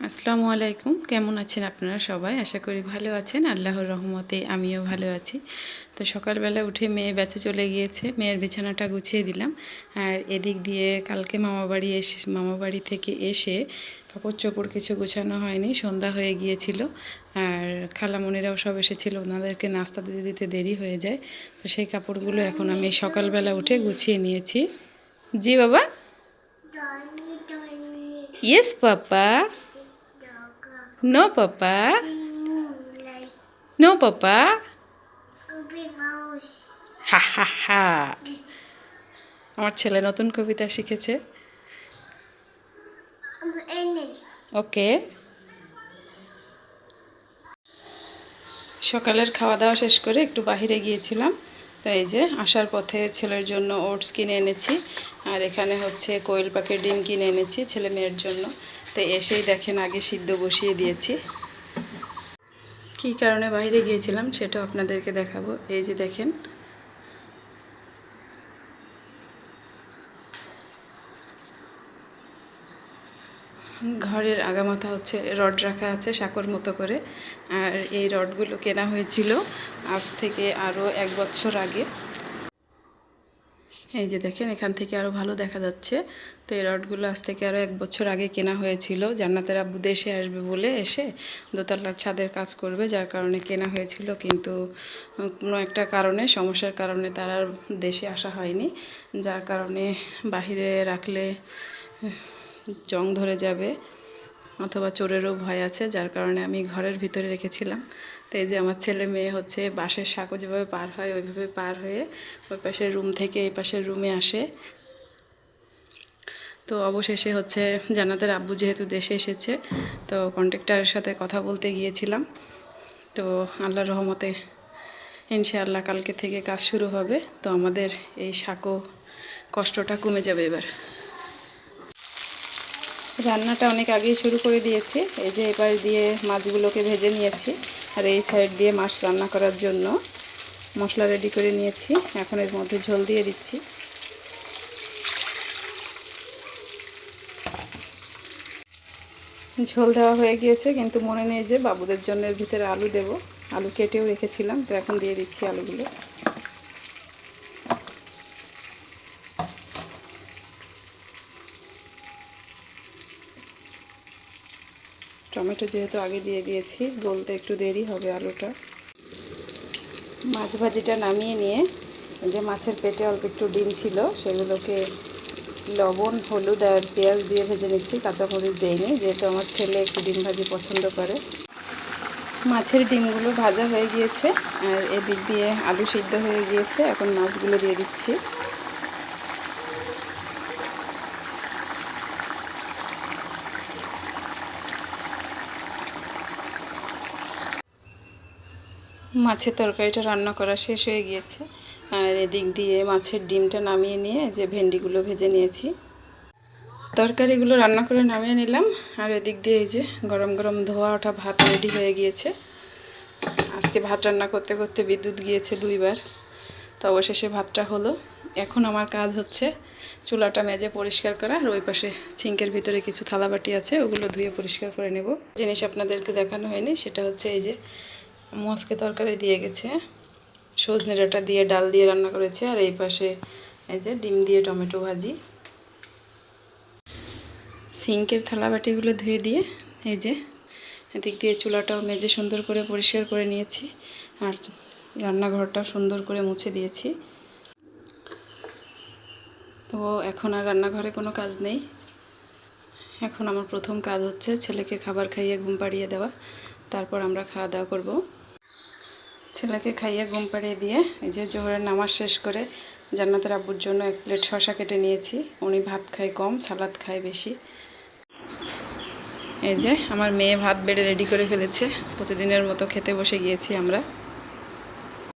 আসসালামু আলাইকুম। কেমন আছেন আপনারা সবাই? আশা করি ভালো আছেন। আল্লাহর রহমতে আমিও ভালো আছি। তো সকালবেলা উঠে মেয়ে বেঁচে চলে গিয়েছে। মেয়ের বিছানাটা গুছিয়ে দিলাম। আর এদিক দিয়ে কালকে মামাবাড়ি থেকে এসে কাপড় চোপড় কিছু গোছানো হয়নি, সন্ধ্যা হয়ে গিয়েছিল। আর খালামণিরাও সব এসেছিল, ওনাদেরকে নাস্তা দিতে দিতে দেরি হয়ে যায়। তো সেই কাপড়গুলো এখন আমি সকালবেলা উঠে গুছিয়ে নিয়েছি। জি বাবা। ইয়েস পাপা। No, Papa. No, Papa. হা হা হা। আমার ছেলে নতুন কবিতা শিখেছে। ওকে। সকালের খাওয়া দাওয়া শেষ করে একটু বাহিরে গিয়েছিলাম। তো এই যে আসার পথে ছেলের জন্য ওটস কিনে এনেছি। আর এখানে হচ্ছে কোয়েল পাখির ডিম কিনে এনেছি ছেলে মেয়ের জন্য। তো এসেই দেখেন আগে সিদ্ধ বসিয়ে দিয়েছি। কী কারণে বাইরে গিয়েছিলাম সেটাও আপনাদেরকে দেখাবো। এই যে দেখেন, ঘরের আগামাথা হচ্ছে রড রাখা আছে সাঁকোর মতো করে। আর এই রডগুলো কেনা হয়েছিল আজ থেকে আরও 1 বছর আগে। এই যে দেখেন, এখান থেকে আরও ভালো দেখা যাচ্ছে। তো এই রডগুলো আজ থেকে আরও 1 বছর আগে কেনা হয়েছিল। জান্নাতের আব্বু দেশে আসবে বলে এসে দোতলার ছাদের কাজ করবে, যার কারণে কেনা হয়েছিল। কিন্তু কোনো একটা কারণে, সমস্যার কারণে তার আর দেশে আসা হয়নি। যার কারণে বাহিরে রাখলে জং ধরে যাবে অথবা চোরেরও ভয় আছে, যার কারণে আমি ঘরের ভিতরে রেখেছিলাম। তো এই যে আমার ছেলে মেয়ে হচ্ছে বাঁশের সাঁকো যেভাবে পার হয় ওইভাবে পার হয়ে ওই পাশের রুম থেকে এই পাশের রুমে আসে। তো অবশেষে হচ্ছে জান্নাতের আব্বু যেহেতু দেশে এসেছে, তো কন্ট্রাক্টরের সাথে কথা বলতে গিয়েছিলাম। তো আল্লাহর রহমতে ইনশাআল্লাহ কালকে থেকে কাজ শুরু হবে। তো আমাদের এই সাঁকো কষ্টটা কমে যাবে এবার। রান্নাটা অনেক আগেই শুরু করে দিয়েছি। এই যে এবার দিয়ে মাছগুলোকে ভেজে নিয়েছি, আর এই সাইড দিয়ে মাছ রান্না করার জন্য মশলা রেডি করে নিয়েছি। এখন এর মধ্যে ঝোল দিয়ে দিচ্ছি। ঝোল দেওয়া হয়ে গিয়েছে, কিন্তু মনে নেই যে বাবুদের জন্য এর ভিতরে আলু দেব। আলু কেটেও রেখেছিলাম, তো এখন দিয়ে দিচ্ছি আলুগুলো। টমেটো যেহেতু আগে দিয়ে দিয়েছি, গলতে একটু দেরি হবে আলুটা। মাছ ভাজিটা নামিয়ে নিয়ে যে মাছের পেটে অল্প একটু ডিম ছিল সেগুলোকে লবণ, হলুদ আর পেঁয়াজ দিয়ে ভেজে নিচ্ছি। কাঁচামরিচ দেইনি, যেহেতু আমার ছেলে একটু ডিম ভাজি পছন্দ করে। মাছের ডিমগুলো ভাজা হয়ে গিয়েছে, আর এদিক দিয়ে আলু সিদ্ধ হয়ে গিয়েছে। এখন মাছগুলো দিয়ে দিচ্ছি। মাছের তরকারিটা রান্না করা শেষ হয়ে গিয়েছে, আর এদিক দিয়ে মাছের ডিমটা নামিয়ে নিয়ে যে ভেন্ডিগুলো ভেজে নিয়েছি। তরকারিগুলো রান্না করে নামিয়ে নিলাম, আর এদিক দিয়ে এই যে গরম গরম ধোয়া ওঠা ভাত রেডি হয়ে গিয়েছে। আজকে ভাত রান্না করতে করতে বিদ্যুৎ গিয়েছে 2 বার। তো অবশেষে ভাতটা হলো। এখন আমার কাজ হচ্ছে চুলাটা মেজে পরিষ্কার করা, আর ওই পাশে সিঙ্কের ভিতরে কিছু থালাবাটি আছে, ওগুলো ধুয়ে পরিষ্কার করে নেব। জিনিস আপনাদেরকে দেখানো হয়নি, সেটা হচ্ছে এই যে আজকে তরকারি দিয়ে গেছে, সজনে ডাঁটা দিয়ে ডাল দিয়ে রান্না করেছে। আর এই পাশে এই যে ডিম দিয়ে টমেটো ভাজি। সিঙ্কের থালাবাটিগুলো ধুয়ে দিয়ে এই যে এদিক দিয়ে চুলাটাও মেজে সুন্দর করে পরিষ্কার করে নিয়েছি, আর রান্নাঘরটাও সুন্দর করে মুছে দিয়েছি। তো এখন আর রান্নাঘরে কোনো কাজ নেই। এখন আমার প্রথম কাজ হচ্ছে ছেলেকে খাবার খাইয়ে ঘুম পাড়িয়ে দেওয়া, তারপর আমরা খাওয়া দাওয়া করব। ছেলেকে খাইয়ে ঘুম পাড়িয়ে দিয়ে এই যে জোহরের নামাজ শেষ করে জান্নাতের আব্বুর জন্য 1 প্লেট শসা কেটে নিয়েছি। উনি ভাত খায় কম, সালাদ খায় বেশি। এই যে আমার মেয়ে ভাত বেড়ে রেডি করে ফেলেছে। প্রতিদিনের মতো খেতে বসে গিয়েছি আমরা।